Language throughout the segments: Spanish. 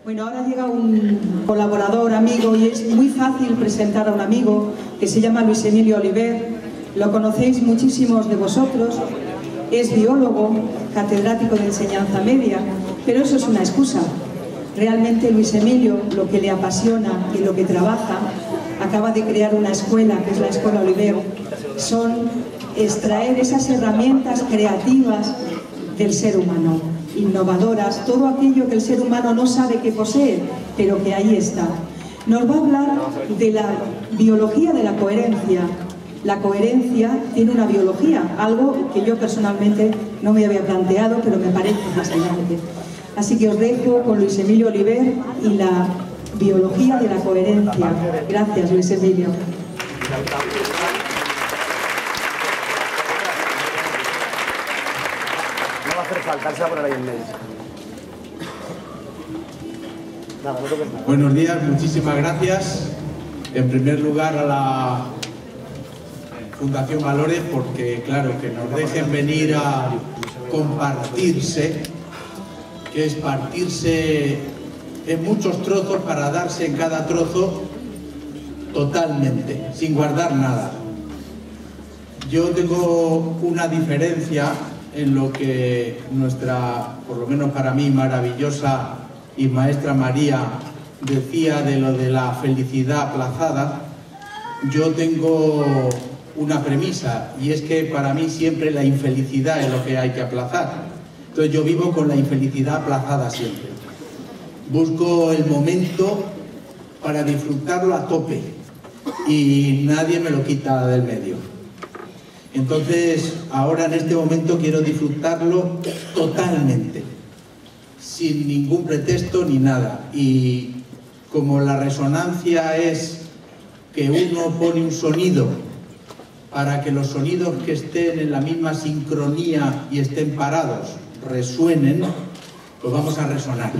Bueno, ahora llega un colaborador, amigo, y es muy fácil presentar a un amigo que se llama Luis Emilio Oliver. Lo conocéis muchísimos de vosotros. Es biólogo, catedrático de enseñanza media, pero eso es una excusa. Realmente Luis Emilio, lo que le apasiona y lo que trabaja, acaba de crear una escuela, que es la Escuela Oliver, son extraer esas herramientas creativas del ser humano, innovadoras, todo aquello que el ser humano no sabe que posee, pero que ahí está. Nos va a hablar de la biología de la coherencia. La coherencia tiene una biología, algo que yo personalmente no me había planteado, pero me parece fascinante. Así que os dejo con Luis Emilio Oliver y la biología de la coherencia. Gracias, Luis Emilio. No va a hacer falta, se va a poner ahí en medio. Nada, no toques nada. Buenos días, muchísimas gracias. En primer lugar a la Fundación Valores, porque claro, que nos dejen venir a compartirse, que es partirse en muchos trozos para darse en cada trozo totalmente, sin guardar nada. Yo tengo una diferencia en lo que nuestra, por lo menos para mí, maravillosa y maestra María decía de lo de la felicidad aplazada. Yo tengo una premisa, y es que para mí siempre la infelicidad es lo que hay que aplazar. Entonces yo vivo con la infelicidad aplazada siempre. Busco el momento para disfrutarlo a tope y nadie me lo quita del medio. Entonces ahora en este momento quiero disfrutarlo totalmente, sin ningún pretexto ni nada. Y como la resonancia es que uno pone un sonido para que los sonidos que estén en la misma sincronía y estén parados resuenen, pues vamos a resonar.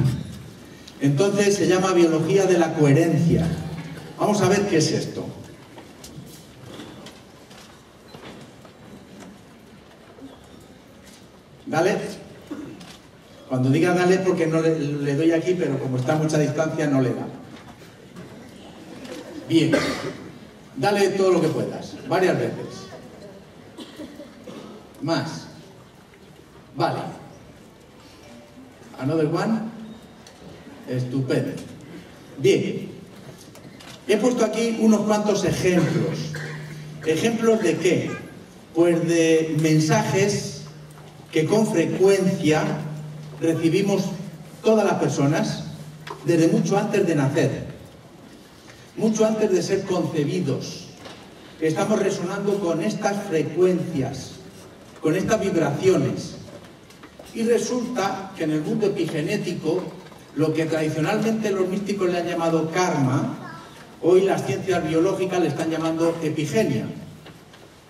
Entonces se llama biología de la coherencia. Vamos a ver qué es esto. ¿Dale? Cuando diga dale, porque no le doy aquí, pero como está a mucha distancia no le da. Bien. Dale todo lo que puedas, varias veces. Más. Vale. Another one. Estupendo. Bien. He puesto aquí unos cuantos ejemplos. ¿Ejemplos de qué? Pues de mensajes que con frecuencia recibimos todas las personas desde mucho antes de nacer, mucho antes de ser concebidos. Estamos resonando con estas frecuencias, con estas vibraciones. Y resulta que en el mundo epigenético, lo que tradicionalmente los místicos le han llamado karma, hoy las ciencias biológicas le están llamando epigenia.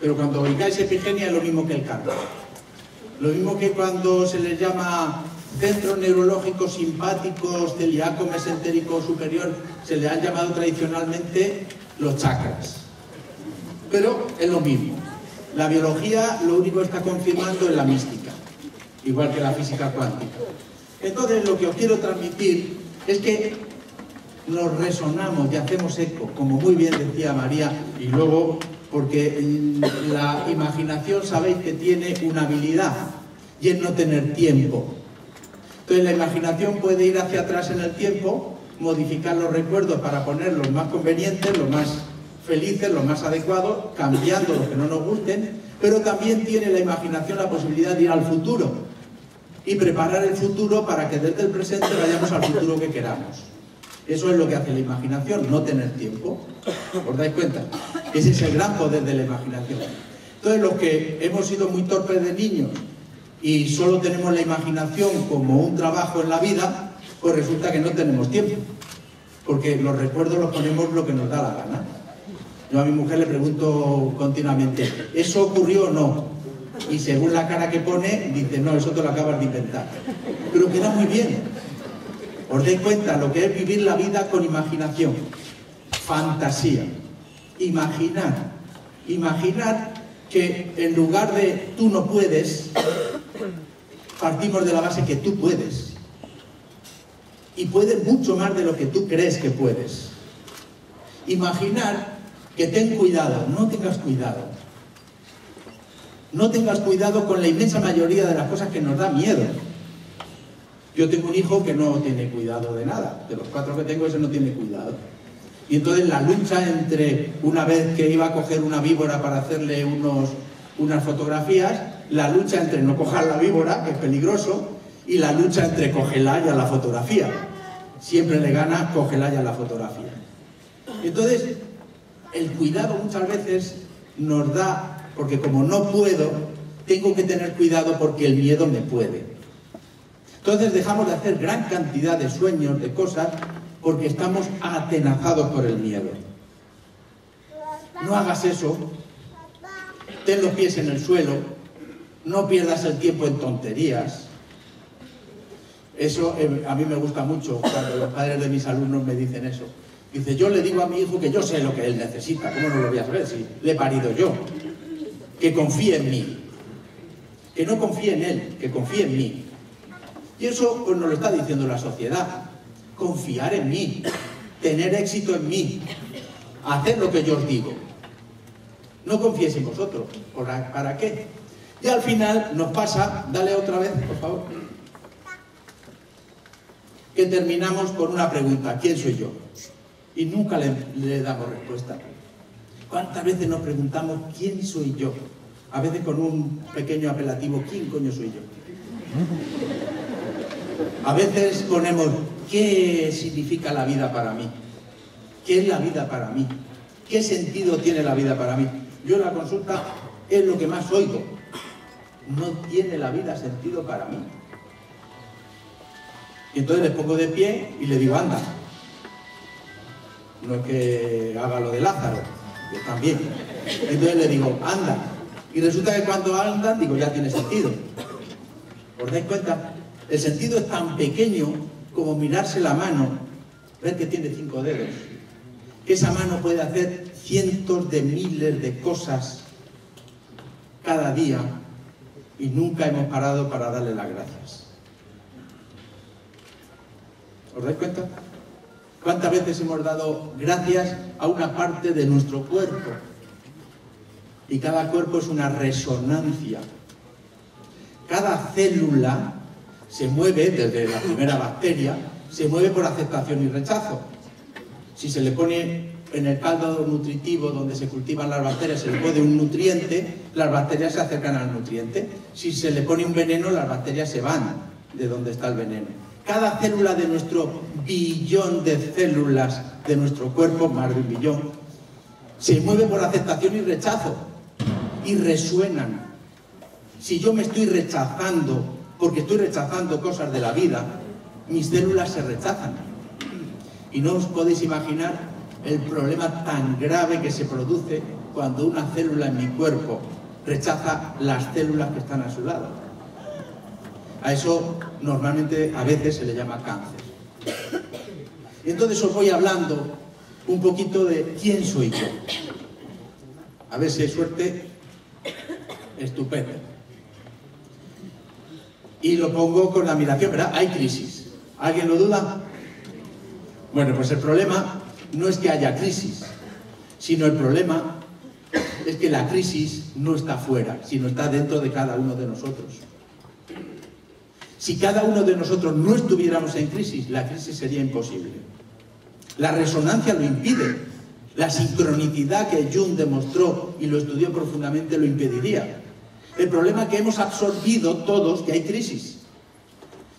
Pero cuando oigáis epigenia es lo mismo que el karma. Lo mismo que cuando se les llama centros neurológicos simpáticos, celíaco, mesentérico superior, se le han llamado tradicionalmente los chakras. Pero es lo mismo. La biología lo único que está confirmando es la mística, igual que la física cuántica. Entonces lo que os quiero transmitir es que nos resonamos y hacemos eco, como muy bien decía María, y luego porque la imaginación sabéis que tiene una habilidad, y es no tener tiempo. Entonces la imaginación puede ir hacia atrás en el tiempo, modificar los recuerdos para ponerlos más convenientes, los más felices, los más adecuados, cambiando los que no nos gusten, pero también tiene la imaginación la posibilidad de ir al futuro y preparar el futuro para que desde el presente vayamos al futuro que queramos. Eso es lo que hace la imaginación, no tener tiempo. ¿Os dais cuenta? Ese es el gran poder de la imaginación. Entonces los que hemos sido muy torpes de niños y solo tenemos la imaginación como un trabajo en la vida, pues resulta que no tenemos tiempo, porque los recuerdos los ponemos lo que nos da la gana. Yo a mi mujer le pregunto continuamente, ¿eso ocurrió o no? Y según la cara que pone, dice, no, eso te lo acabas de inventar. Pero queda muy bien. ¿Os dais cuenta lo que es vivir la vida con imaginación? Fantasía. Imaginar. Imaginar que en lugar de tú no puedes, partimos de la base que tú puedes. y puedes mucho más de lo que tú crees que puedes. Imaginar que ten cuidado, no tengas cuidado. No tengas cuidado con la inmensa mayoría de las cosas que nos da miedo. Yo tengo un hijo que no tiene cuidado de nada. De los 4 que tengo, ese no tiene cuidado. Y entonces la lucha entre, una vez que iba a coger una víbora para hacerle unas fotografías, la lucha entre no coger la víbora, que es peligroso, y la lucha entre cógela y a la fotografía. Siempre le gana cógela y a la fotografía. Entonces, el cuidado muchas veces nos da, porque como no puedo, tengo que tener cuidado porque el miedo me puede. Entonces dejamos de hacer gran cantidad de sueños, de cosas, porque estamos atenazados por el miedo. No hagas eso. Ten los pies en el suelo. No pierdas el tiempo en tonterías. Eso a mí me gusta mucho cuando los padres de mis alumnos me dicen eso. Dice, yo le digo a mi hijo que yo sé lo que él necesita. ¿Cómo no lo voy a saber si le he parido yo? Que confíe en mí. Que no confíe en él, que confíe en mí. Y eso pues nos lo está diciendo la sociedad. Confiar en mí, tener éxito en mí, hacer lo que yo os digo. No confíes en vosotros. ¿Para qué? Y al final nos pasa, dale otra vez, por favor, que terminamos con una pregunta, ¿quién soy yo? Y nunca le damos respuesta. ¿Cuántas veces nos preguntamos quién soy yo? A veces con un pequeño apelativo, ¿quién coño soy yo? A veces ponemos, ¿qué significa la vida para mí? ¿Qué es la vida para mí? ¿Qué sentido tiene la vida para mí? Yo en la consulta es lo que más oigo. No tiene la vida sentido para mí. Y entonces les pongo de pie y le digo, anda. No es que haga lo de Lázaro, yo también. Entonces le digo, anda. Y resulta que cuando andan, digo, ya tiene sentido. ¿Os dais cuenta? El sentido es tan pequeño como mirarse la mano, ver que tiene 5 dedos. Que esa mano puede hacer cientos de miles de cosas cada día y nunca hemos parado para darle las gracias. ¿Os dais cuenta? ¿Cuántas veces hemos dado gracias a una parte de nuestro cuerpo? Y cada cuerpo es una resonancia. Cada célula se mueve, desde la primera bacteria, se mueve por aceptación y rechazo. Si se le pone en el caldo nutritivo donde se cultivan las bacterias, se le pone un nutriente, las bacterias se acercan al nutriente. Si se le pone un veneno, las bacterias se van de donde está el veneno. Cada célula de nuestro billón de células de nuestro cuerpo, más de un billón, se mueve por aceptación y rechazo y resuenan. Si yo me estoy rechazando porque estoy rechazando cosas de la vida, mis células se rechazan. Y no os podéis imaginar el problema tan grave que se produce cuando una célula en mi cuerpo rechaza las células que están a su lado. A eso normalmente a veces se le llama cáncer. Y entonces os voy hablando un poquito de quién soy yo. A ver si hay suerte. Estupendo. Y lo pongo con la admiración, ¿verdad? Hay crisis. ¿Alguien lo duda? Bueno, pues el problema no es que haya crisis, sino el problema es que la crisis no está fuera, sino está dentro de cada uno de nosotros. Si cada uno de nosotros no estuviéramos en crisis, la crisis sería imposible. La resonancia lo impide. La sincronicidad que Jung demostró y lo estudió profundamente lo impediría. El problema es que hemos absorbido todos que hay crisis.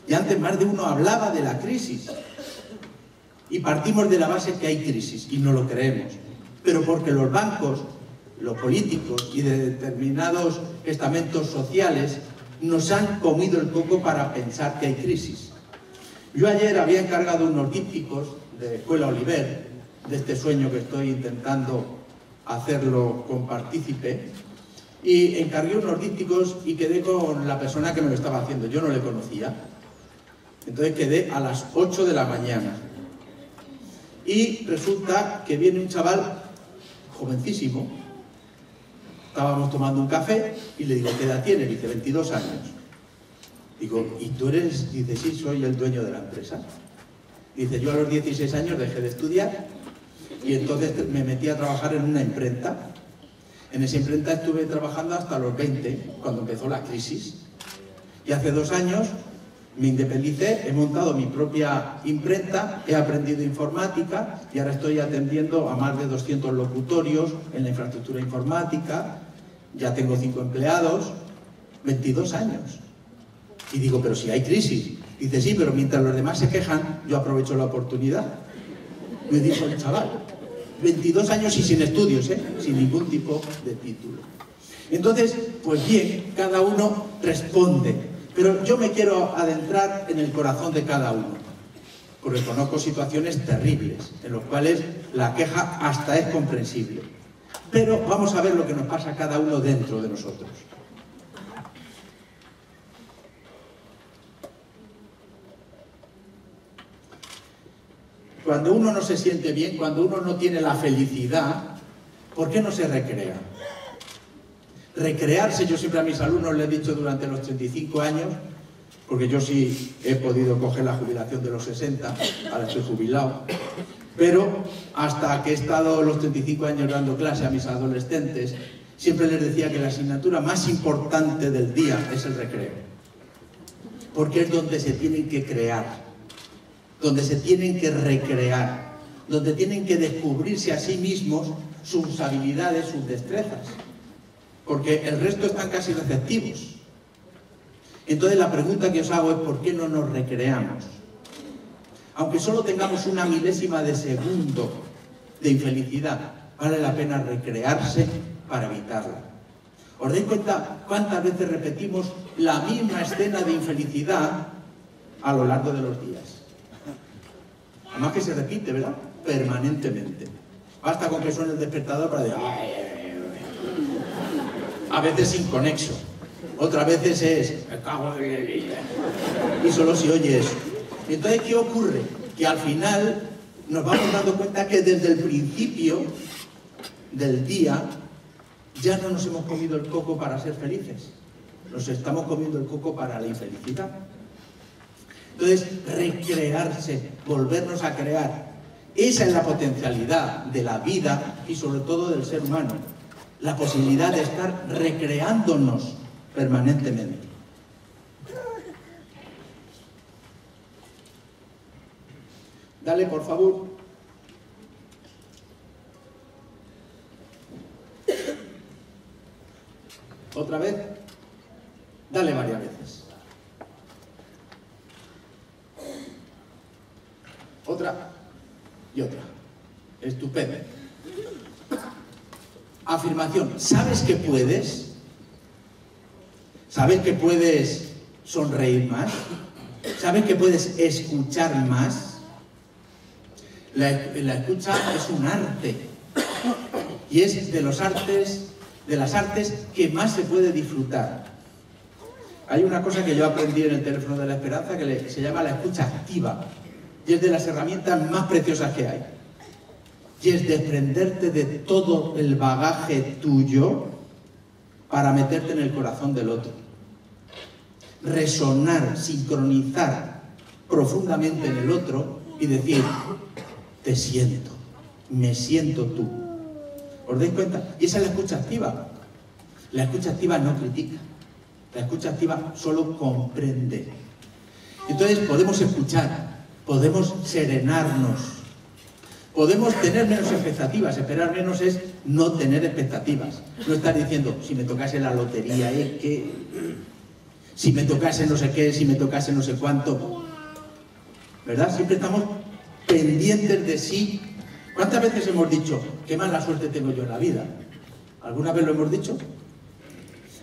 Y antes más de uno hablaba de la crisis. Y partimos de la base que hay crisis y no lo creemos. Pero porque los bancos, los políticos y de determinados estamentos sociales nos han comido el coco para pensar que hay crisis. Yo ayer había encargado unos dípticos de Escuela Oliver, de este sueño que estoy intentando hacerlo con partícipe, y encargué unos dípticos y quedé con la persona que me lo estaba haciendo. Yo no le conocía. Entonces quedé a las 8 de la mañana. Y resulta que viene un chaval jovencísimo. Estábamos tomando un café y le digo, ¿qué edad tiene? Dice, 22 años. Digo, ¿y tú eres? Dice, sí, soy el dueño de la empresa. Dice, yo a los 16 años dejé de estudiar y entonces me metí a trabajar en una imprenta. En esa imprenta estuve trabajando hasta los 20, cuando empezó la crisis. Y hace 2 años me independicé, he montado mi propia imprenta, he aprendido informática y ahora estoy atendiendo a más de 200 locutorios en la infraestructura informática. Ya tengo 5 empleados, 22 años. Y digo, pero si hay crisis. Dice, sí, pero mientras los demás se quejan, yo aprovecho la oportunidad. Me dijo el chaval. 22 años y sin estudios, sin ningún tipo de título. Entonces, pues bien, cada uno responde. Pero yo me quiero adentrar en el corazón de cada uno, porque conozco situaciones terribles, en las cuales la queja hasta es comprensible. Pero vamos a ver lo que nos pasa a cada uno dentro de nosotros. Cuando uno no se siente bien, cuando uno no tiene la felicidad, ¿por qué no se recrea? Recrearse, yo siempre a mis alumnos les he dicho durante los 35 años, porque yo sí he podido coger la jubilación de los 60, ahora estoy jubilado, pero hasta que he estado los 35 años dando clase a mis adolescentes, siempre les decía que la asignatura más importante del día es el recreo, porque es donde se tienen que crear, donde se tienen que recrear, donde tienen que descubrirse a sí mismos sus habilidades, sus destrezas, porque el resto están casi receptivos. Entonces la pregunta que os hago es ¿por qué no nos recreamos? Aunque solo tengamos una milésima de segundo de infelicidad, vale la pena recrearse para evitarla. ¿Os dais cuenta cuántas veces repetimos la misma escena de infelicidad a lo largo de los días? Además que se repite, ¿verdad? Permanentemente. Basta con que suene el despertador para decir... A veces inconexo. Otras veces es... Me cago en el día. Y solo se oye eso. Entonces, ¿qué ocurre? Que al final nos vamos dando cuenta que desde el principio del día ya no nos hemos comido el coco para ser felices. Nos estamos comiendo el coco para la infelicidad. Entonces, recrearse, volvernos a crear, esa es la potencialidad de la vida y sobre todo del ser humano, la posibilidad de estar recreándonos permanentemente. Dale, por favor. Otra vez. Dale varias veces. Otra y otra. Estupendo. Afirmación. ¿Sabes que puedes? ¿Sabes que puedes sonreír más? ¿Sabes que puedes escuchar más? La escucha es un arte. Y es de las artes que más se puede disfrutar. Hay una cosa que yo aprendí en el teléfono de la esperanza que se llama la escucha activa. Y es de las herramientas más preciosas que hay. Y es desprenderte de todo el bagaje tuyo para meterte en el corazón del otro. Resonar, sincronizar profundamente en el otro y decir, te siento, me siento tú. ¿Os dais cuenta? Y esa es la escucha activa. La escucha activa no critica. La escucha activa solo comprende. Entonces podemos escuchar. Podemos serenarnos, podemos tener menos expectativas. Esperar menos es no tener expectativas. No estar diciendo, si me tocase la lotería, que si me tocase no sé qué, si me tocase no sé cuánto. ¿Verdad? Siempre estamos pendientes de sí. ¿Cuántas veces hemos dicho, qué mala suerte tengo yo en la vida? ¿Alguna vez lo hemos dicho?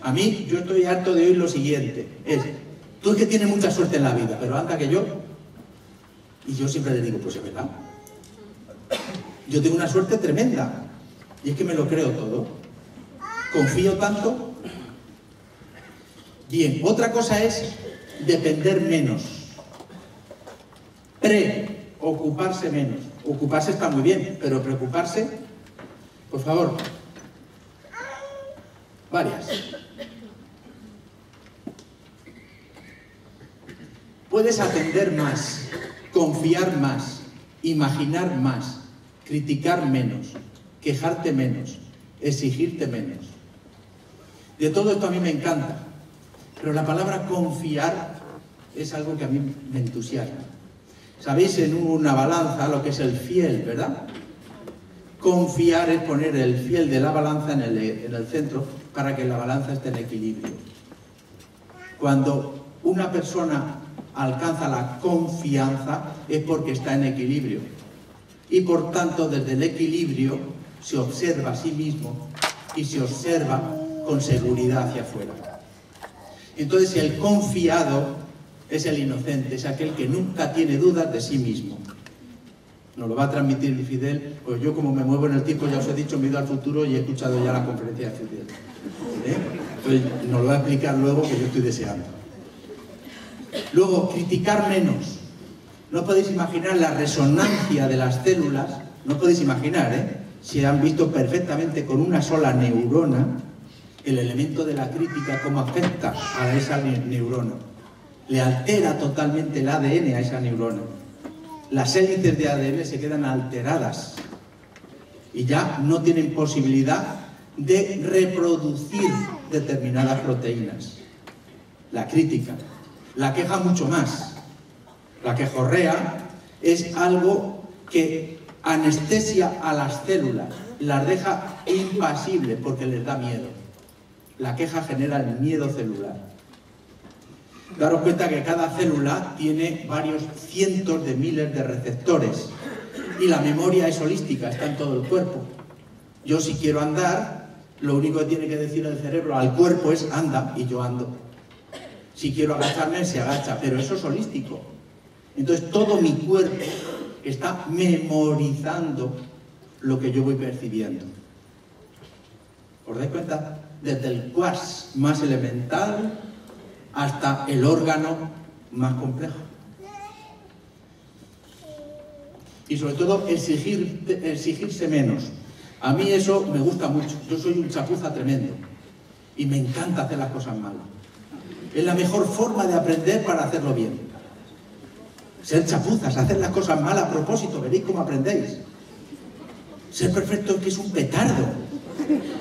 A mí, yo estoy harto de oír lo siguiente. Tú es que tienes mucha suerte en la vida, pero anda que yo... Y yo siempre le digo, pues es verdad. Yo tengo una suerte tremenda. Y es que me lo creo todo. Confío tanto. Bien, otra cosa es depender menos. Preocuparse menos. Ocuparse está muy bien, pero preocuparse, por favor. Varias. Puedes atender más. confiar más, imaginar más, criticar menos, quejarte menos, exigirte menos. De todo esto a mí me encanta, pero la palabra confiar es algo que a mí me entusiasma. ¿Sabéis en una balanza lo que es el fiel, verdad? Confiar es poner el fiel de la balanza en el centro para que la balanza esté en equilibrio. Cuando una persona alcanza la confianza es porque está en equilibrio. Y por tanto, desde el equilibrio se observa a sí mismo y se observa con seguridad hacia afuera. Entonces, el confiado es el inocente, es aquel que nunca tiene dudas de sí mismo. Nos lo va a transmitir Fidel, pues yo como me muevo en el tiempo, ya os he dicho, me he ido al futuro y he escuchado ya la conferencia de Fidel. Pues nos lo va a explicar luego, que yo estoy deseando. Luego, criticar menos. No podéis imaginar la resonancia de las células, no podéis imaginar, si han visto perfectamente con una sola neurona el elemento de la crítica, cómo afecta a esa neurona. Le altera totalmente el ADN a esa neurona. Las hélices de ADN se quedan alteradas y ya no tienen posibilidad de reproducir determinadas proteínas. La crítica, la queja mucho más. La quejorrea es algo que anestesia a las células, las deja impasibles porque les da miedo. La queja genera el miedo celular. Daros cuenta que cada célula tiene varios cientos de miles de receptores y la memoria es holística, está en todo el cuerpo. Yo si quiero andar, lo único que tiene que decir el cerebro al cuerpo es anda y yo ando. Si quiero agacharme, se agacha, pero eso es holístico. Entonces todo mi cuerpo está memorizando lo que yo voy percibiendo. ¿Os dais cuenta? Desde el quarks más elemental hasta el órgano más complejo. Y sobre todo exigirse menos. A mí eso me gusta mucho. Yo soy un chapuza tremendo y me encanta hacer las cosas mal. Es la mejor forma de aprender para hacerlo bien. Ser chapuzas, hacer las cosas mal a propósito, veréis cómo aprendéis. Ser perfecto es que es un petardo.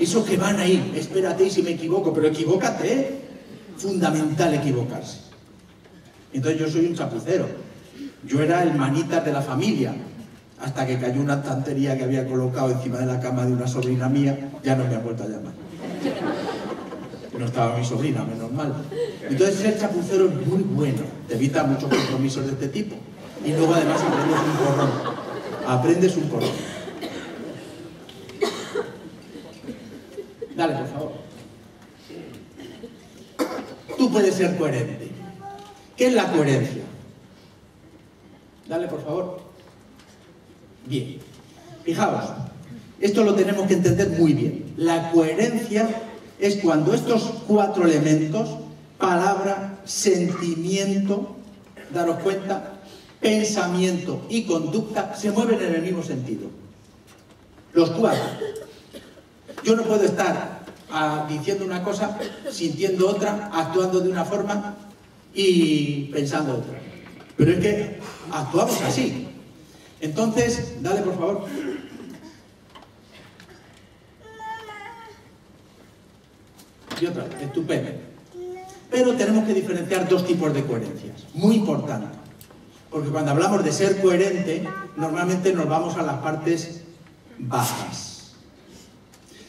Esos que van ahí, espérate y si me equivoco, pero equivócate, ¿eh? Fundamental equivocarse. Entonces yo soy un chapucero. Yo era el manitas de la familia, hasta que cayó una estantería que había colocado encima de la cama de una sobrina mía, ya no me ha vuelto a llamar. No estaba mi sobrina, menos mal. Entonces ser chapucero es muy bueno, te evita muchos compromisos de este tipo. Y luego además aprendes un porrón. Aprendes un porrón. Dale, por favor. Tú puedes ser coherente. ¿Qué es la coherencia? Dale, por favor. Bien. Fijaos, esto lo tenemos que entender muy bien. La coherencia es cuando estos cuatro elementos, palabra, sentimiento, daros cuenta, pensamiento y conducta, se mueven en el mismo sentido. Los cuatro. Yo no puedo estar diciendo una cosa, sintiendo otra, actuando de una forma y pensando otra. Pero es que actuamos así. Entonces, dale por favor. Y otra vez, estupendo. Pero tenemos que diferenciar dos tipos de coherencias, muy importante. Porque cuando hablamos de ser coherente, normalmente nos vamos a las partes bajas.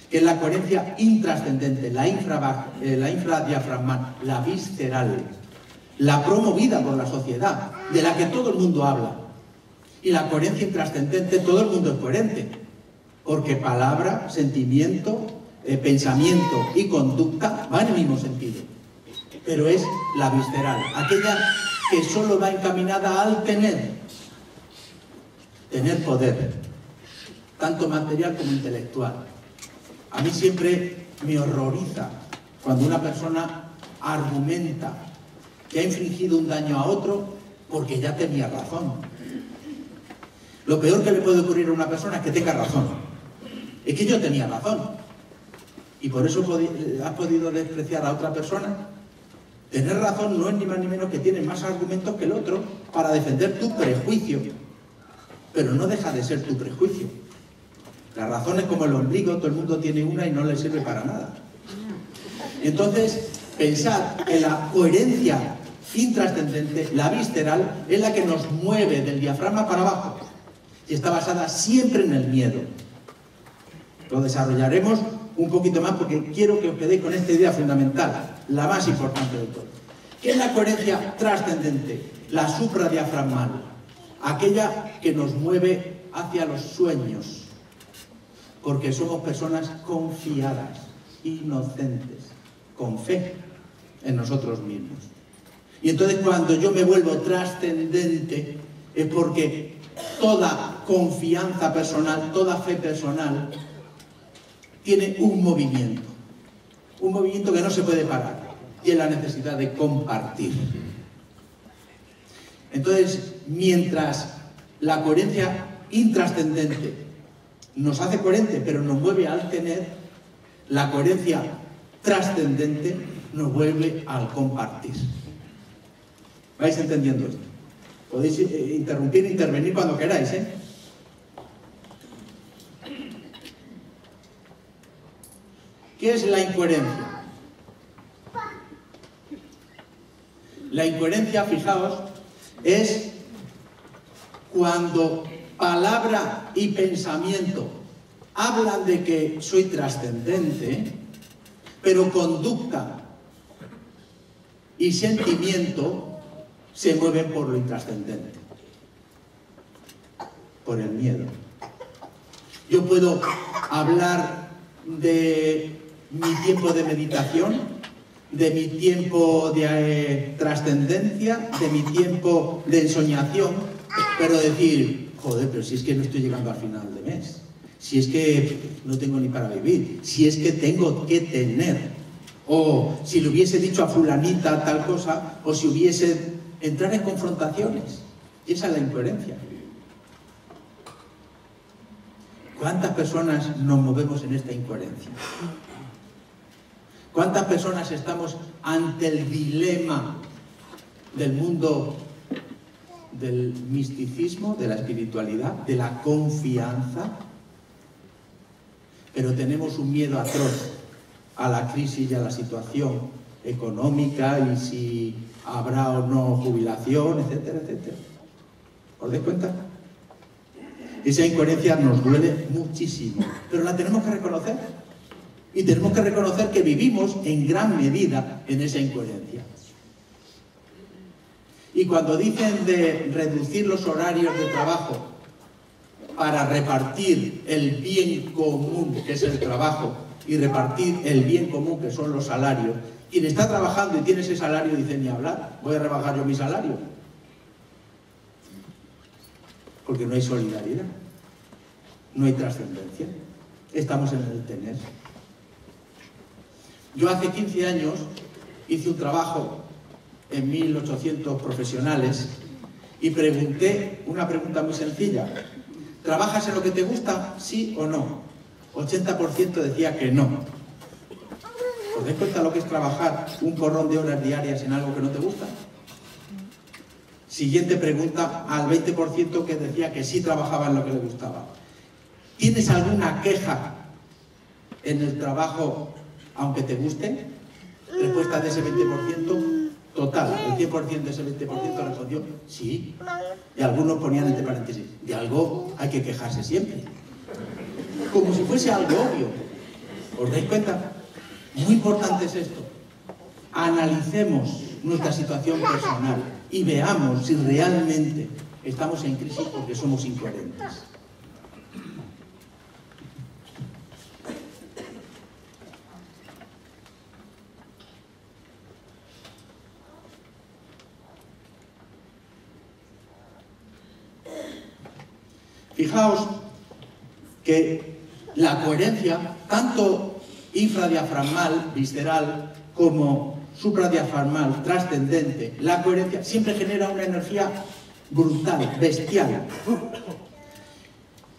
Que es la coherencia intrascendente, la infradiafragmal, la visceral, la promovida por la sociedad, de la que todo el mundo habla. Y la coherencia intrascendente, todo el mundo es coherente, porque palabra, sentimiento, pensamiento y conducta van en el mismo sentido. Pero es la visceral, aquella que solo va encaminada al tener poder, tanto material como intelectual. A mí siempre me horroriza cuando una persona argumenta que ha infligido un daño a otro porque ya tenía razón. Lo peor que le puede ocurrir a una persona es que tenga razón. Es que yo tenía razón. Y por eso has podido despreciar a otra persona. Tener razón no es ni más ni menos que tienes más argumentos que el otro para defender tu prejuicio. Pero no deja de ser tu prejuicio. La razón es como el ombligo, todo el mundo tiene una y no le sirve para nada. Entonces, pensad que la coherencia intrascendente, la visceral, es la que nos mueve del diafragma para abajo y está basada siempre en el miedo. Lo desarrollaremos un poquito más porque quiero que os quedéis con esta idea fundamental, la más importante de todo. ¿Qué es la coherencia trascendente? La supradiafragmal, aquella que nos mueve hacia los sueños, porque somos personas confiadas, inocentes, con fe en nosotros mismos. Y entonces cuando yo me vuelvo trascendente es porque toda confianza personal, toda fe personal tiene un movimiento que no se puede parar, y es la necesidad de compartir. Entonces, mientras la coherencia intrascendente nos hace coherente, pero nos mueve al tener, la coherencia trascendente nos vuelve al compartir. ¿Vais entendiendo esto? Podéis intervenir cuando queráis, ¿eh? ¿Qué es la incoherencia? La incoherencia, fijaos, es cuando palabra y pensamiento hablan de que soy trascendente, pero conducta y sentimiento se mueven por lo intrascendente, por el miedo. Yo puedo hablar de mi tiempo de meditación, de mi tiempo de trascendencia, de mi tiempo de ensoñación, pero decir, joder, pero si es que no estoy llegando al final de mes, si es que no tengo ni para vivir, si es que tengo que tener, o si le hubiese dicho a fulanita tal cosa, o si hubiese entrar en confrontaciones. Esa es la incoherencia. ¿Cuántas personas nos movemos en esta incoherencia? ¿Cuántas personas estamos ante el dilema del mundo del misticismo, de la espiritualidad, de la confianza? Pero tenemos un miedo atroz a la crisis y a la situación económica, y si habrá o no jubilación, etcétera, etcétera. ¿Os dais cuenta? Esa incoherencia nos duele muchísimo, pero la tenemos que reconocer. Y tenemos que reconocer que vivimos en gran medida en esa incoherencia. Y cuando dicen de reducir los horarios de trabajo para repartir el bien común, que es el trabajo, y repartir el bien común, que son los salarios, quien está trabajando y tiene ese salario dice, ni hablar, voy a rebajar yo mi salario. Porque no hay solidaridad, no hay trascendencia, estamos en el tener. Yo hace 15 años hice un trabajo en 1800 profesionales y pregunté una pregunta muy sencilla: ¿trabajas en lo que te gusta, sí o no? 80% decía que no. ¿Os dais cuenta lo que es trabajar un porrón de horas diarias en algo que no te gusta? Siguiente pregunta, al 20% que decía que sí trabajaba en lo que le gustaba. ¿Tienes alguna queja en el trabajo aunque te guste? Respuesta de ese 20% total, el 100% de ese 20% respondió sí. Y algunos ponían entre paréntesis, de algo hay que quejarse siempre. Como si fuese algo obvio. ¿Os dais cuenta? Muy importante es esto. Analicemos nuestra situación personal y veamos si realmente estamos en crisis porque somos incoherentes. Fijaos que la coherencia, tanto infradiafragmal, visceral, como supradiafragmal, trascendente, la coherencia siempre genera una energía brutal, bestial.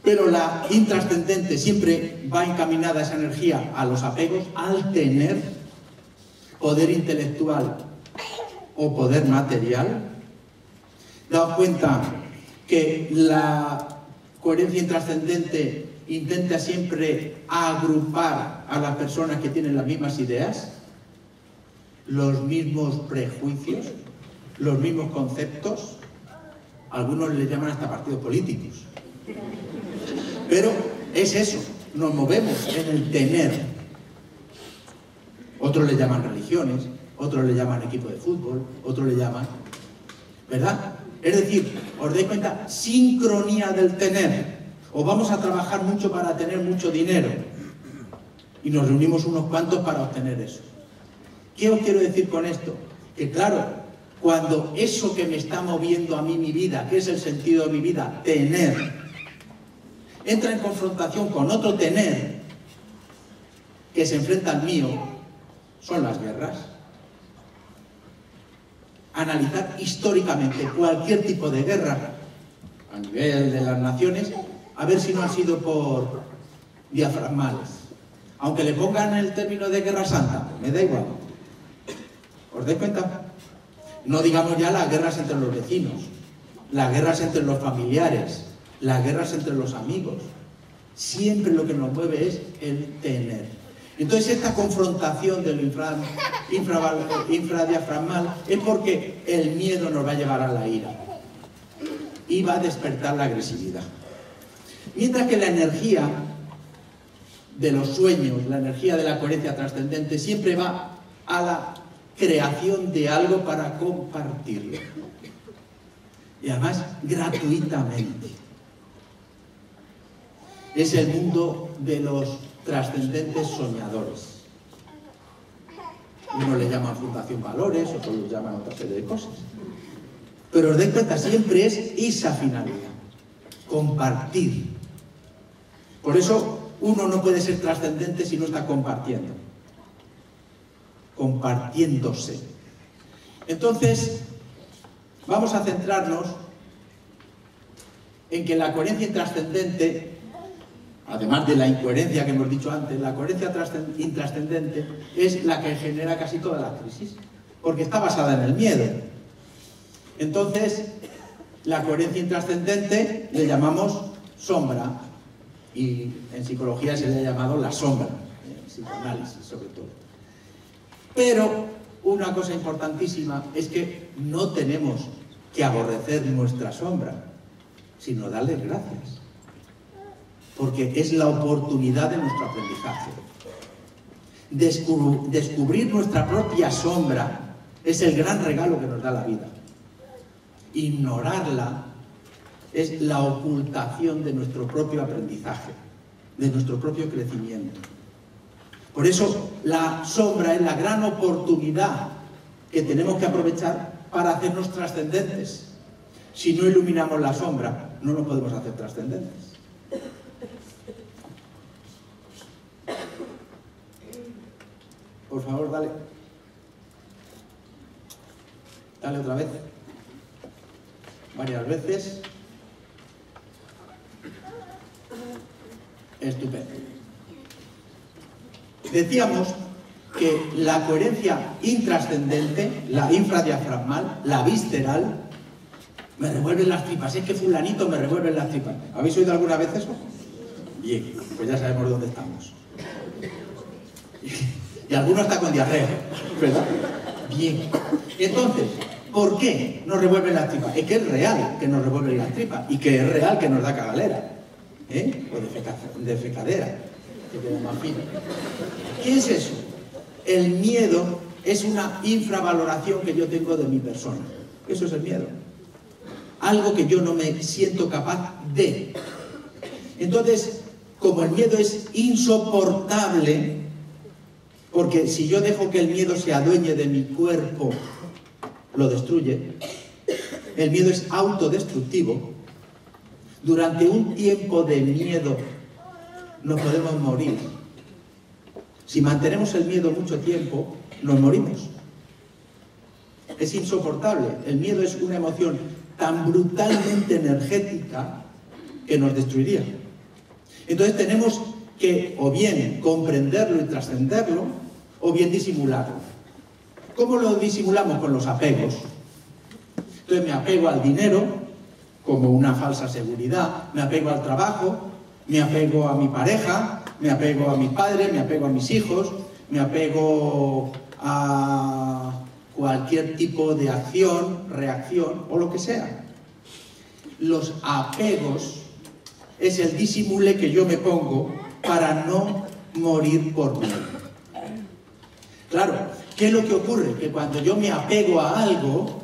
Pero la intrascendente siempre va encaminada esa energía a los apegos, al tener poder intelectual o poder material. Daos cuenta que la coherencia intrascendente intenta siempre agrupar a las personas que tienen las mismas ideas, los mismos prejuicios, los mismos conceptos. Algunos les llaman hasta partidos políticos. Pero es eso, nos movemos en el tener. Otros le llaman religiones, otros le llaman equipo de fútbol, otros le llaman... ¿Verdad? Es decir, os dais cuenta, sincronía del tener. O vamos a trabajar mucho para tener mucho dinero. Y nos reunimos unos cuantos para obtener eso. ¿Qué os quiero decir con esto? Que claro, cuando eso que me está moviendo a mí mi vida, que es el sentido de mi vida, tener, entra en confrontación con otro tener que se enfrenta al mío, son las guerras. Analizar históricamente cualquier tipo de guerra a nivel de las naciones, a ver si no han sido por diafragmales. Aunque le pongan el término de guerra santa, me da igual. ¿Os dais cuenta? No digamos ya las guerras entre los vecinos, las guerras entre los familiares, las guerras entre los amigos. Siempre lo que nos mueve es el tener. Entonces esta confrontación de lo infradiafragmal es porque el miedo nos va a llevar a la ira y va a despertar la agresividad. Mientras que la energía de los sueños, la energía de la coherencia trascendente siempre va a la creación de algo para compartirlo. Y además gratuitamente. Es el mundo de los trascendentes soñadores. Unos le llaman Fundación Valores, otros le llaman otra serie de cosas. Pero os dais cuenta, siempre es esa finalidad, compartir. Por eso uno no puede ser trascendente si no está compartiendo. Compartiéndose. Entonces, vamos a centrarnos en que la coherencia intrascendente, además de la incoherencia que hemos dicho antes, la coherencia intrascendente es la que genera casi todas las crisis, porque está basada en el miedo. Entonces, la coherencia intrascendente le llamamos sombra, y en psicología se le ha llamado la sombra, en psicoanálisis sobre todo. Pero una cosa importantísima es que no tenemos que aborrecer nuestra sombra, sino darle gracias. Porque es la oportunidad de nuestro aprendizaje. Descubrir nuestra propia sombra es el gran regalo que nos da la vida. Ignorarla es la ocultación de nuestro propio aprendizaje, de nuestro propio crecimiento. Por eso la sombra es la gran oportunidad que tenemos que aprovechar para hacernos trascendentes. Si no iluminamos la sombra, no nos podemos hacer trascendentes. Por favor, dale. Dale otra vez. Varias veces. Estupendo. Decíamos que la coherencia intrascendente, la infradiafragmal, la visceral, me revuelven las tripas. Es que fulanito me revuelve las tripas. ¿Habéis oído alguna vez eso? Bien, pues ya sabemos dónde estamos. Y alguno está con diarrea, ¿verdad? Bien. Entonces, ¿por qué nos revuelven las tripas? Es que es real que nos revuelven las tripas y que es real que nos da cagalera, o defecadera, que queda más fino. ¿Qué es eso? El miedo es una infravaloración que yo tengo de mi persona. Eso es el miedo. Algo que yo no me siento capaz de. Entonces, como el miedo es insoportable, porque si yo dejo que el miedo se adueñe de mi cuerpo, lo destruye. El miedo es autodestructivo. Durante un tiempo de miedo nos podemos morir. Si mantenemos el miedo mucho tiempo, nos morimos. Es insoportable. El miedo es una emoción tan brutalmente energética que nos destruiría. Entonces tenemos que o bien comprenderlo y trascenderlo, o bien disimularlo. ¿Cómo lo disimulamos? Con los apegos. Entonces me apego al dinero como una falsa seguridad, me apego al trabajo, me apego a mi pareja, me apego a mis padres, me apego a mis hijos, me apego a cualquier tipo de acción, reacción o lo que sea. Los apegos es el disimule que yo me pongo para no morir por miedo. Claro, ¿qué es lo que ocurre? Que cuando yo me apego a algo,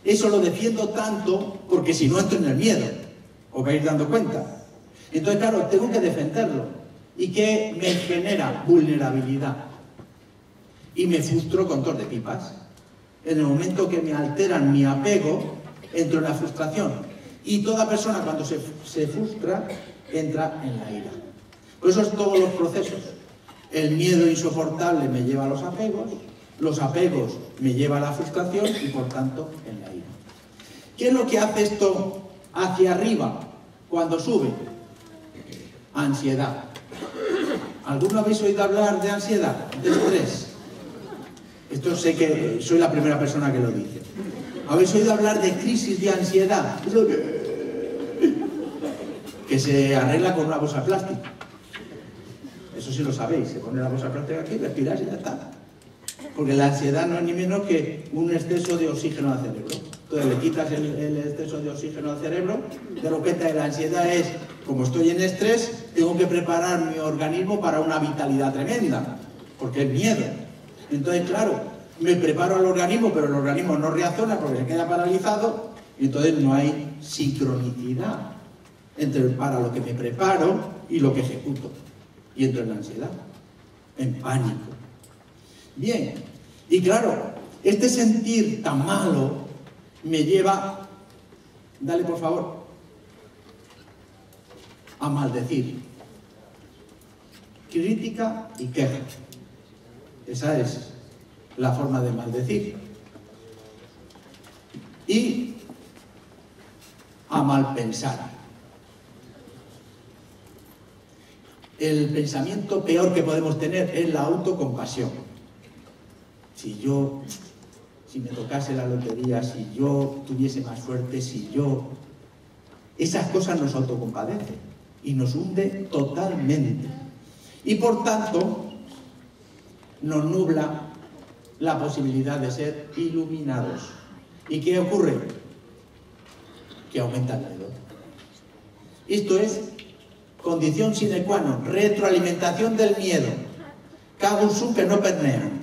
eso lo defiendo tanto porque si no entro en el miedo. ¿Os vais dando cuenta? Entonces, claro, tengo que defenderlo. ¿Y qué me genera? Vulnerabilidad. Y me frustro con tos de pipas. En el momento que me alteran mi apego, entro en la frustración. Y toda persona cuando se frustra, entra en la ira. Por eso es todos los procesos. El miedo insoportable me lleva a los apegos me lleva a la frustración y por tanto en la ira. ¿Qué es lo que hace esto hacia arriba cuando sube? Ansiedad. ¿Alguno habéis oído hablar de ansiedad, de estrés? Esto sé que soy la primera persona que lo dice. ¿Habéis oído hablar de crisis de ansiedad? Que se arregla con una bolsa plástica. Eso sí lo sabéis, se pone la bolsa plástica aquí, respiráis y ya está. Porque la ansiedad no es ni menos que un exceso de oxígeno al cerebro. Entonces le quitas el exceso de oxígeno al cerebro, de repente la ansiedad es, como estoy en estrés, tengo que preparar mi organismo para una vitalidad tremenda, porque es miedo. Entonces, claro, me preparo al organismo, pero el organismo no reacciona porque se queda paralizado, y entonces no hay sincronicidad entre para lo que me preparo y lo que ejecuto. Y entro en la ansiedad, en pánico. Bien, y claro, este sentir tan malo me lleva, dale por favor, a maldecir. Crítica y queja. Esa es la forma de maldecir. Y a malpensar. El pensamiento peor que podemos tener es la autocompasión. Si me tocase la lotería, si yo tuviese más suerte, esas cosas nos autocompadecen y nos hunde totalmente. Y por tanto, nos nubla la posibilidad de ser iluminados. ¿Y qué ocurre? Que aumenta el miedo. Esto es condición sine qua non, retroalimentación del miedo. Cago sum que no pernean.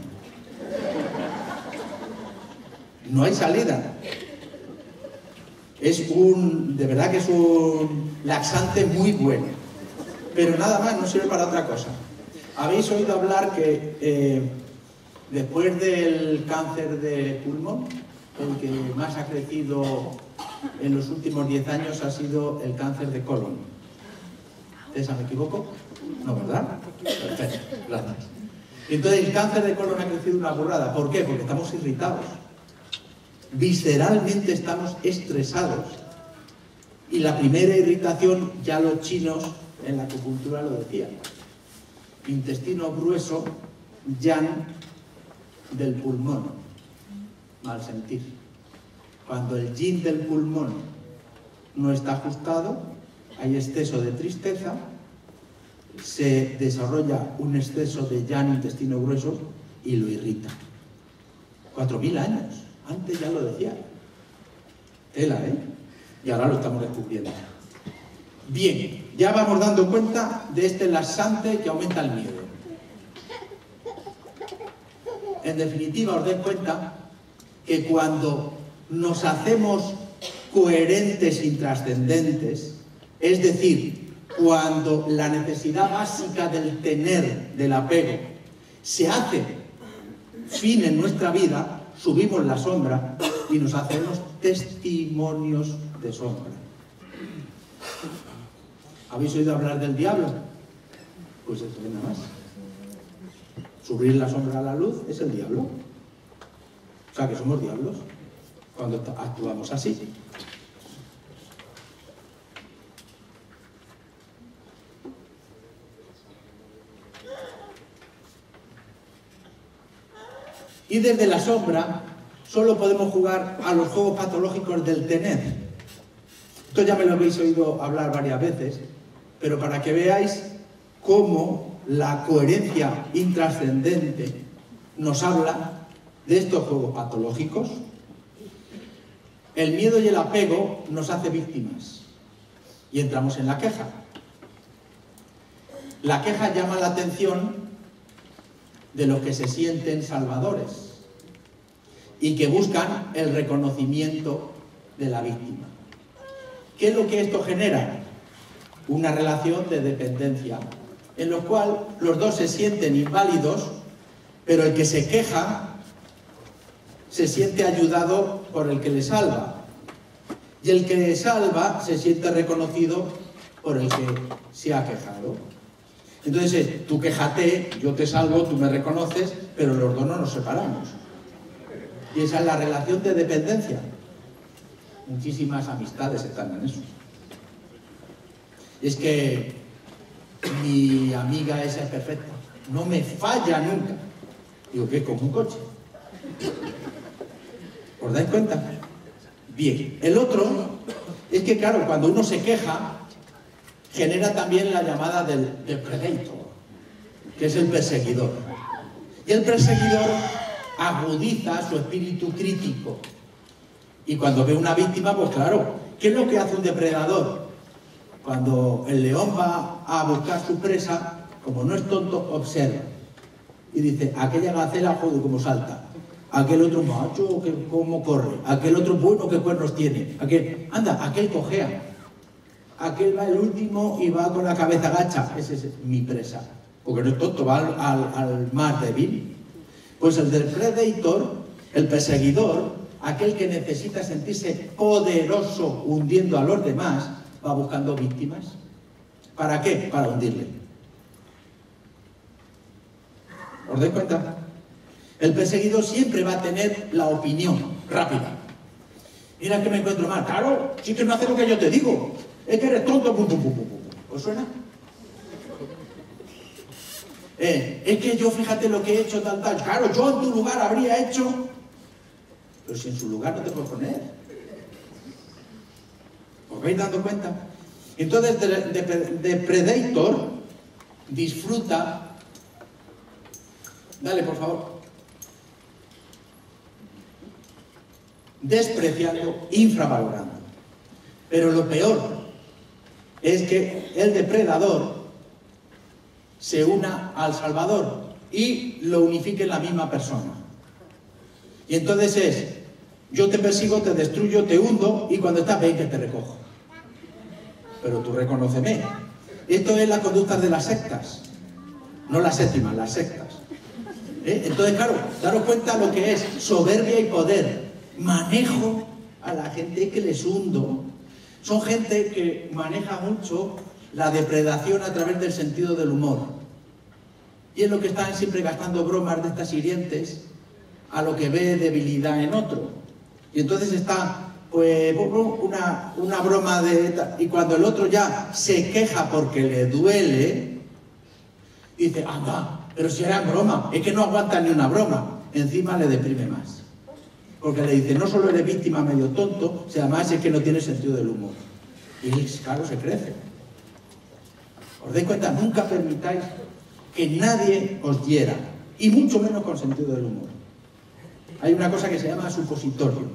No hay salida. De verdad que es un laxante muy bueno. Pero nada más, no sirve para otra cosa. Habéis oído hablar que después del cáncer de pulmón, el que más ha crecido en los últimos 10 años ha sido el cáncer de colon. ¿Esa me equivoco? No, ¿verdad? Perfecto, gracias. Entonces el cáncer de colon ha crecido una burrada. ¿Por qué? Porque estamos irritados. Visceralmente estamos estresados. Y la primera irritación, ya los chinos en la acupuntura lo decían. Intestino grueso, yang del pulmón. Mal sentir. Cuando el yin del pulmón no está ajustado, hay exceso de tristeza, se desarrolla un exceso de yang intestino grueso y lo irrita. 4.000 años. Antes ya lo decía. Tela, ¿eh? Y ahora lo estamos descubriendo. Bien, ya vamos dando cuenta de este laxante que aumenta el miedo. En definitiva, os dais cuenta que cuando nos hacemos coherentes y trascendentes, es decir, cuando la necesidad básica del tener, del apego, se hace fin en nuestra vida, subimos la sombra y nos hacemos testimonios de sombra. ¿Habéis oído hablar del diablo? Pues eso es nada más. Subir la sombra a la luz es el diablo. O sea que somos diablos cuando actuamos así. Y desde la sombra solo podemos jugar a los juegos patológicos del tener. Esto ya me lo habéis oído hablar varias veces, pero para que veáis cómo la coherencia intrascendente nos habla de estos juegos patológicos. El miedo y el apego nos hace víctimas y entramos en la queja. La queja llama la atención de los que se sienten salvadores y que buscan el reconocimiento de la víctima. ¿Qué es lo que esto genera? Una relación de dependencia en la cual los dos se sienten inválidos, pero el que se queja se siente ayudado por el que le salva. Y el que le salva se siente reconocido por el que se ha quejado. Entonces, tú quéjate, yo te salvo, tú me reconoces, pero los dos no nos separamos. Y esa es la relación de dependencia. Muchísimas amistades están en eso. Es que mi amiga esa es perfecta, no me falla nunca. Digo, ¿qué? Como un coche. ¿Os dais cuenta? Bien. El otro es que, claro, cuando uno se queja, genera también la llamada del predator, que es el perseguidor. Y el perseguidor agudiza su espíritu crítico. Y cuando ve una víctima, pues claro, ¿qué es lo que hace un depredador? Cuando el león va a buscar su presa, como no es tonto, observa. Y dice, aquella gacela, joder, cómo salta. Aquel otro macho, cómo corre. Aquel otro bueno, qué cuernos tiene. Aquel cojea. Aquel va el último y va con la cabeza gacha. Ese es mi presa. Porque no es tonto, va al más débil. Pues el del predator, el perseguidor, aquel que necesita sentirse poderoso hundiendo a los demás, va buscando víctimas. ¿Para qué? Para hundirle. ¿Os dais cuenta? El perseguidor siempre va a tener la opinión rápida. Mira que me encuentro mal. Claro, sí que no hace lo que yo te digo. Es que eres tonto. ¿Os suena? Es que yo, fíjate lo que he hecho, tal. Claro, yo en tu lugar habría hecho... Pero si en su lugar no te puedes poner. ¿Os vais dando cuenta? Entonces, de predator disfruta... Dale, por favor. Despreciando, infravalorando. Pero lo peor es que el depredador se una al salvador y lo unifique en la misma persona. Y entonces es, yo te persigo, te destruyo, te hundo y cuando estás, ven que te recojo. Pero tú reconóceme. Esto es la conducta de las sectas. No las séptimas, las sectas. Entonces, claro, daros cuenta lo que es soberbia y poder. Manejo a la gente que les hundo. Son gente que maneja mucho la depredación a través del sentido del humor. Y es lo que están siempre gastando bromas de estas hirientes a lo que ve debilidad en otro. Y entonces está, pues, una broma de... Y cuando el otro ya se queja porque le duele, dice, anda, pero si era broma, es que no aguanta ni una broma. Encima le deprime más. Porque le dice, no solo eres víctima medio tonto, sino además es que no tiene sentido del humor. Y claro, se crece. ¿Os dais cuenta? Nunca permitáis que nadie os hiera, y mucho menos con sentido del humor. Hay una cosa que se llama supositorio,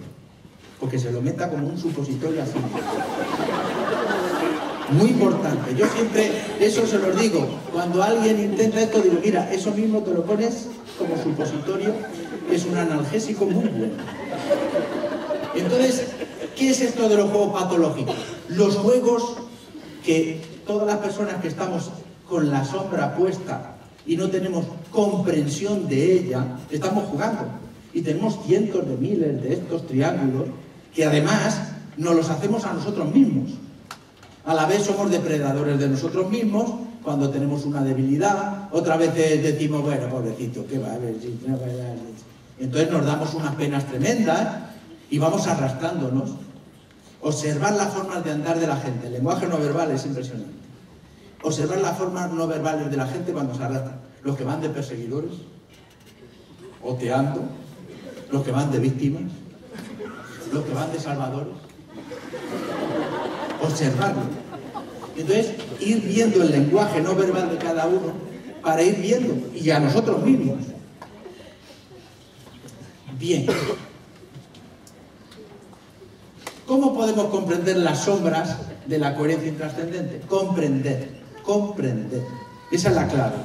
porque se lo meta como un supositorio así. Muy importante. Yo siempre, eso se los digo, cuando alguien intenta esto, digo, mira, eso mismo te lo pones como supositorio, es un analgésico muy bueno. Entonces, ¿qué es esto de los juegos patológicos? Los juegos que todas las personas que estamos con la sombra puesta y no tenemos comprensión de ella, estamos jugando. Y tenemos cientos de miles de estos triángulos que además nos los hacemos a nosotros mismos. A la vez somos depredadores de nosotros mismos cuando tenemos una debilidad. Otras veces decimos, bueno, pobrecito, ¿qué va a ver? Entonces nos damos unas penas tremendas y vamos arrastrándonos. Observar las formas de andar de la gente. El lenguaje no verbal es impresionante. Observar las formas no verbales de la gente cuando se arrastran. Los que van de perseguidores, oteando, los que van de víctimas, los que van de salvadores. Observarlo. Entonces, ir viendo el lenguaje no verbal de cada uno para ir viendo, y a nosotros mismos. Bien. ¿Cómo podemos comprender las sombras de la coherencia intrascendente? Comprender, comprender. Esa es la clave.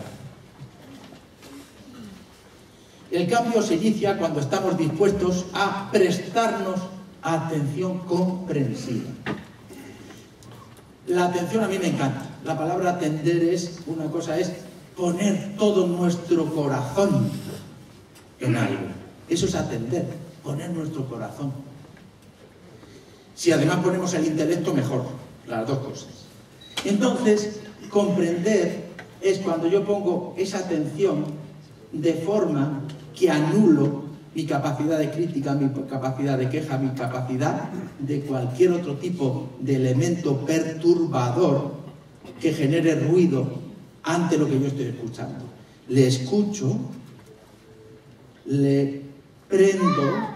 El cambio se inicia cuando estamos dispuestos a prestarnos atención comprensiva. La atención a mí me encanta. La palabra atender es, una cosa es poner todo nuestro corazón en algo. Eso es atender, poner nuestro corazón. Si además ponemos el intelecto, mejor, las dos cosas. Entonces, comprender es cuando yo pongo esa atención de forma que anulo mi capacidad de crítica, mi capacidad de queja, mi capacidad de cualquier otro tipo de elemento perturbador que genere ruido ante lo que yo estoy escuchando. Le escucho, le prendo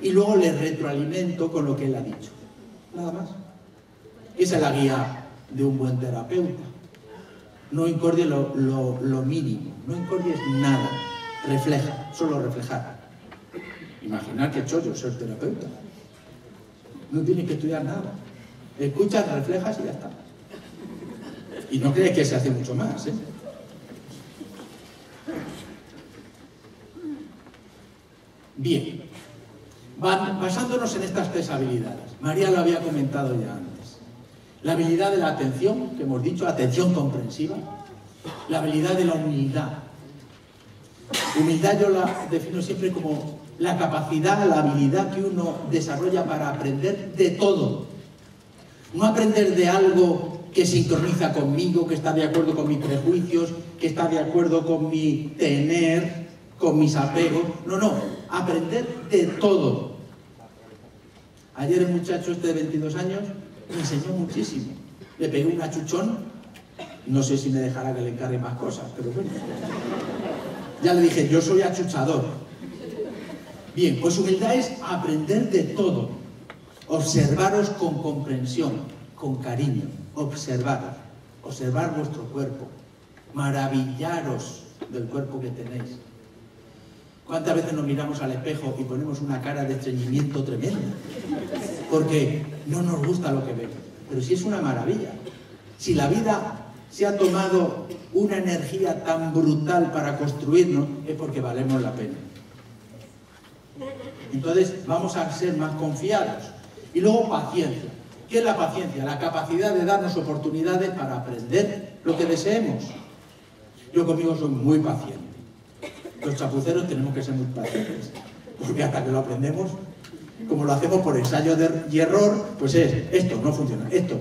y luego le retroalimento con lo que él ha dicho. Nada más. Esa es la guía de un buen terapeuta. No incordie lo mínimo, no incordies nada. Refleja, solo reflejar. Imaginar que chollo ser terapeuta. No tienes que estudiar nada. Escuchas, reflejas y ya está. Y no crees que se hace mucho más, ¿eh? Bien. Basándonos en estas tres habilidades. María lo había comentado ya antes. La habilidad de la atención, que hemos dicho, atención comprensiva. La habilidad de la humildad. Humildad yo la defino siempre como la capacidad, la habilidad que uno desarrolla para aprender de todo. No aprender de algo que sincroniza conmigo, que está de acuerdo con mis prejuicios, que está de acuerdo con mi tener, con mis apegos. No, no, aprender de todo. Ayer el muchacho este de 22 años me enseñó muchísimo. Le pegué un achuchón, no sé si me dejará que le encargue más cosas, pero bueno. Ya le dije, yo soy achuchador. Bien, pues humildad es aprender de todo. Observaros con comprensión, con cariño. Observaros. Observar vuestro cuerpo. Maravillaros del cuerpo que tenéis. ¿Cuántas veces nos miramos al espejo y ponemos una cara de estreñimiento tremenda? Porque no nos gusta lo que vemos. Pero si es una maravilla. Si la vida se ha tomado una energía tan brutal para construirnos, es porque valemos la pena. Entonces vamos a ser más confiados. Y luego paciencia. ¿Qué es la paciencia? La capacidad de darnos oportunidades para aprender lo que deseemos. Yo conmigo soy muy paciente. Los chapuceros tenemos que ser muy pacientes. Porque hasta que lo aprendemos, como lo hacemos por ensayo y error, pues es esto, no funciona, esto.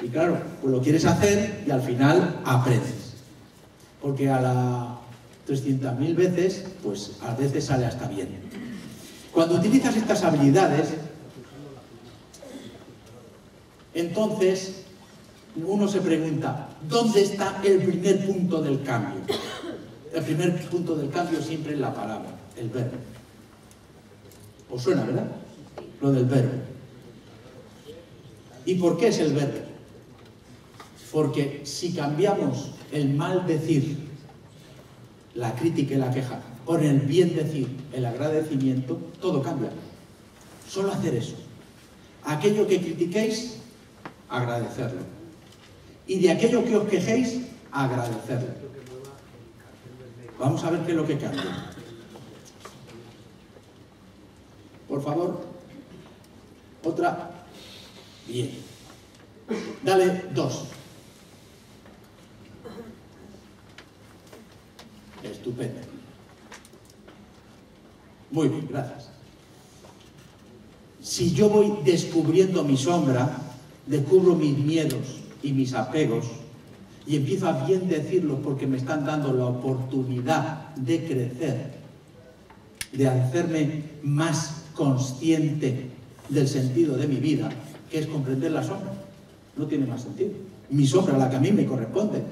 Y claro, pues lo quieres hacer y al final aprendes. Porque a las 300.000 veces, pues a veces sale hasta bien. Cuando utilizas estas habilidades, entonces uno se pregunta, ¿dónde está el primer punto del cambio? El primer punto del cambio siempre es la palabra, el verbo. ¿Os suena, verdad? Lo del verbo. ¿Y por qué es el verbo? Porque si cambiamos el mal decir, la crítica y la queja, por el bien decir, el agradecimiento, todo cambia. Solo hacer eso. Aquello que critiquéis, agradecerlo. Y de aquello que os quejéis, agradecerlo. Vamos a ver qué es lo que cambia. Por favor. Otra. Bien. Dale 2. Estupendo. Muy bien, gracias. Si yo voy descubriendo mi sombra, descubro mis miedos y mis apegos y empiezo a bien decirlos porque me están dando la oportunidad de crecer, de hacerme más consciente del sentido de mi vida, que es comprender la sombra. No tiene más sentido. Mi sombra, la que a mí me corresponde,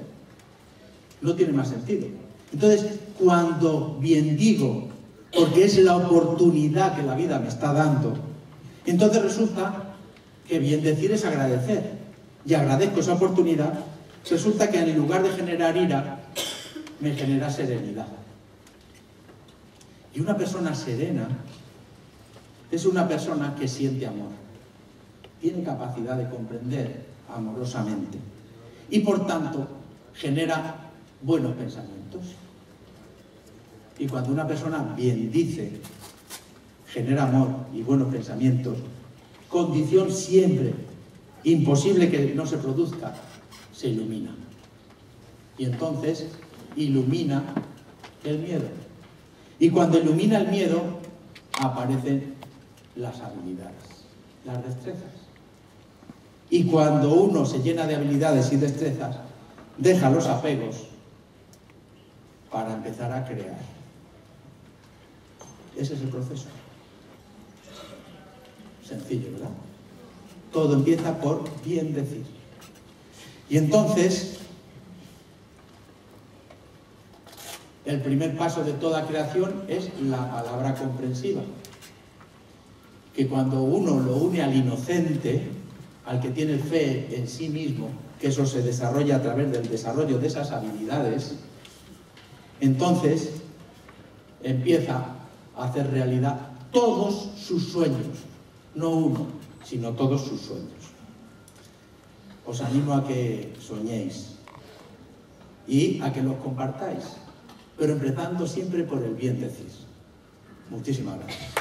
no tiene más sentido. Entonces, cuando bien digo porque es la oportunidad que la vida me está dando. Entonces resulta que bien decir es agradecer, y agradezco esa oportunidad. Resulta que en lugar de generar ira, me genera serenidad. Y una persona serena es una persona que siente amor, tiene capacidad de comprender amorosamente y por tanto genera buenos pensamientos. Y cuando una persona bien dice, genera amor y buenos pensamientos, condición siempre imposible que no se produzca, se ilumina. Y entonces ilumina el miedo. Y cuando ilumina el miedo, aparecen las habilidades, las destrezas. Y cuando uno se llena de habilidades y destrezas, deja los apegos para empezar a crear. Ese es el proceso. Sencillo, ¿verdad? Todo empieza por bien decir. Y entonces, el primer paso de toda creación es la palabra comprensiva. Que cuando uno lo une al inocente, al que tiene fe en sí mismo, que eso se desarrolla a través del desarrollo de esas habilidades, entonces empieza a hacer realidad todos sus sueños, no uno, sino todos sus sueños. Os animo a que soñéis y a que los compartáis, pero empezando siempre por el bien decir. Muchísimas gracias.